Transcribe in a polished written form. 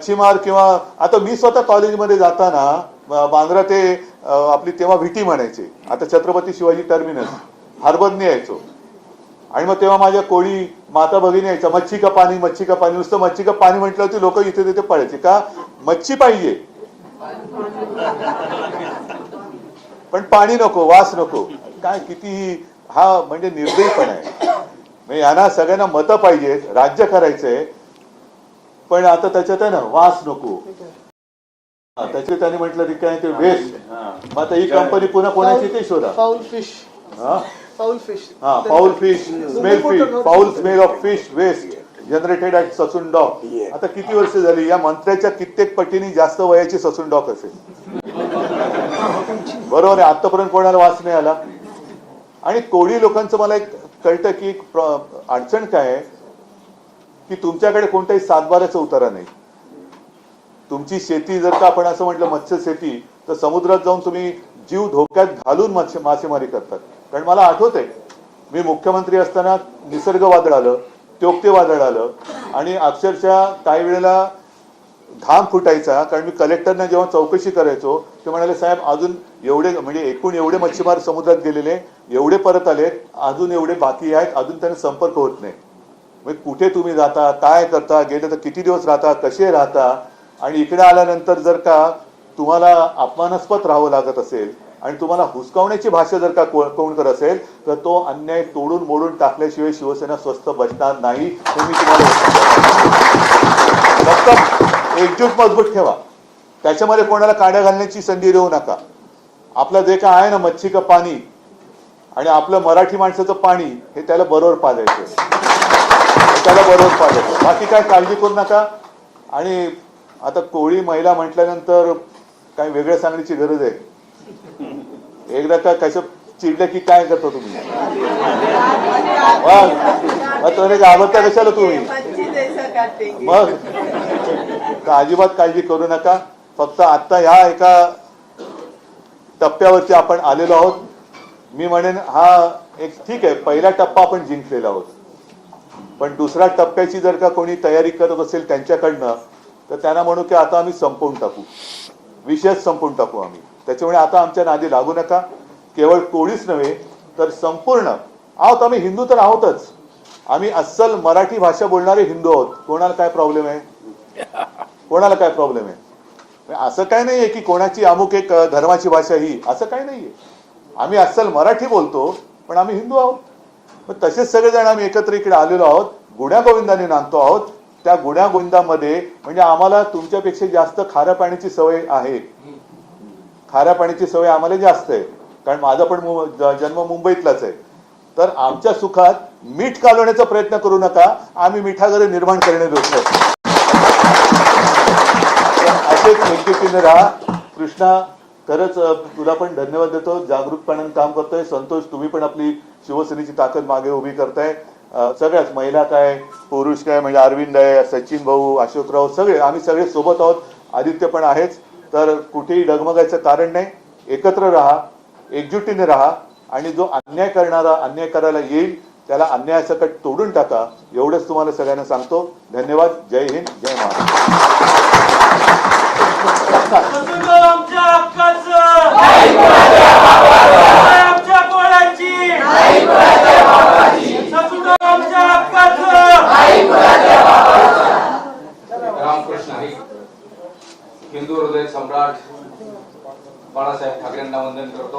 मच्छीमार किंवा आता मी स्वतः कॉलेजमध्ये जाताना बांद्रा ते आपली तेव्हा व्हीटी म्हणायचे, आता छत्रपती शिवाजी टर्मिनस हार्बरने यायचो आणि मग तेव्हा माझ्या कोळी माता भगिनी यायचा, मच्छी का पाणी, मच्छी का पाणी. नुसतं मच्छी का पाणी म्हटल्यावरती लोक इथे तिथे पळायचे, का मच्छी पाहिजे पण पाणी नको, वास नको. काय किती हा म्हणजे निर्दयीपणा आहे. यांना सगळ्यांना मतं पाहिजेत, राज्य करायचंय, पण आता त्याच्यात आहे ना वास नको. त्याचे त्याने म्हटलं की काय ते वेस्ट. मग आता ही कंपनी पुन्हा कोणाची ते शोधा. Foul fish, foul fish, foul smell of fish waste generated at Sassoon dock. आता किती वर्ष झाली या मंत्र्याच्या कित्येक पटीने जास्त वयाची ससून डॉक असेल, बरोबर आहे. आतापर्यंत कोणाला वास नाही आला. आणि कोळी लोकांचं मला एक कळतं की अडचण काय आहे की तुमच्याकडे कोणताही सातबाराचा उतारा नाही. तुमची शेती जर का आपण असं म्हटलं मत्स्य शेती, तर समुद्रात जाऊन तुम्ही जीव धोक्यात घालून मासेमारी करतात. कारण मला आठवत आहे मी मुख्यमंत्री असताना निसर्ग वादळ आलं, त्योक्ते वादळ आलं आणि अक्षरशः काही वेळेला घाम फुटायचा. कारण मी कलेक्टरना जेव्हा चौकशी करायचो ते म्हणाले, साहेब अजून एवढे म्हणजे एकूण एवढे मच्छीमार समुद्रात गेलेले, एवढे परत आले, अजून एवढे बाकी आहेत, अजून त्यांना संपर्क होत नाही. मग कुठे तुम्ही जाता, काय करता, गेले तर किती दिवस राहता, कसे राहता, आणि इकडे आल्यानंतर जर का तुम्हाला अपमानास्पद राहावं लागत असेल आणि तुम्हाला हुसकावण्याची भाषा जर का कोण करत असेल, तर तो अन्याय तोडून मोडून टाकल्याशिवाय शिवसेना स्वस्थ बसणार नाही. हे मी तुम्हाला फक्त एकजूट मजबूत ठेवा, त्याच्यामध्ये कोणाला काड्या घालण्याची संधी देऊ नका. आपलं जे काय आहे ना मच्छी का पाणी, आणि आपलं मराठी माणसाचं पाणी हे त्याला बरोबर पाजायचं, त्याला बरोबर पाजायचं. बाकी काय काळजी करू नका. आणि आता कोळी महिला म्हटल्यानंतर काही वेगळं सांगण्याची गरज आहे. एकदा का कसं चिडलं की काय करता तुम्ही, घाबरता कशाला तुम्ही, मग अजिबात काळजी करू नका. फक्त आता ह्या एका टप्प्यावरती आपण आलेलो आहोत. मी म्हणेन हा एक ठीक आहे, पहिला टप्पा आपण जिंकलेला आहोत, पण दुसऱ्या टप्प्याची जर का कोणी तयारी करत असेल त्यांच्याकडनं, तर त्यांना म्हणू की आता आम्ही संपवून टाकू, विषयच संपवून टाकू आम्ही. त्याच्यामुळे आता आमच्या नादी लागू नका. केवळ कोळीच नव्हे तर संपूर्ण आहोत आम्ही, हिंदू तर आहोतच, आम्ही अस्सल मराठी भाषा बोलणारे हिंदू आहोत. कोणाला काय प्रॉब्लेम आहे, कोणाला काय प्रॉब्लेम आहे? असं काय नाहीये की कोणाची अमुक एक धर्माची भाषा ही, असं काय नाहीये. आम्ही अस्सल मराठी बोलतो, पण आम्ही हिंदू आहोत. मग तसेच सगळेजण आम्ही एकत्र इकडे आलेलो आहोत, गुण्या गोविंदाने नांदतो आहोत. त्या गुण्या गोविंदामध्ये म्हणजे आम्हाला तुमच्यापेक्षा जास्त खाऱ्या पाण्याची सवय आहे. खाऱ्या पाण्याची सवय आम्हाला जास्त आहे, कारण माझा पण जन्म मुंबईतलाच आहे. तर आमच्या सुखात मीठ कालवण्याचा प्रयत्न करू नका, आम्ही मिठागरे निर्माण करणे दोषी. असेच एकजुटीने राहा. कृष्णा, खरंच तुला पण धन्यवाद देतो, जागृतपणाने काम करतोय. संतोष, तुम्ही पण आपली शिवसेनेची ताकद मागे उभी करताय. सगळ्याच महिला काय पुरुष काय, म्हणजे अरविंद आहे, सचिन भाऊ, अशोकराव, सगळे आम्ही सगळे सोबत आहोत. आदित्य पण आहेच. तर कुठेही डगमगायचं कारण नाही. एकत्र राहा, एकजुटीने राहा, आणि जो अन्याय करणारा अन्याय करायला येईल त्याला अन्यायासकट तोडून टाका. एवढंच तुम्हाला सगळ्यांना सांगतो. धन्यवाद. जय हिंद, जय महाराष्ट्र. रामकृष्ण हरी. हिंदू हृदय सम्राट बाळासाहेब ठाकरेंना वंदन करतो.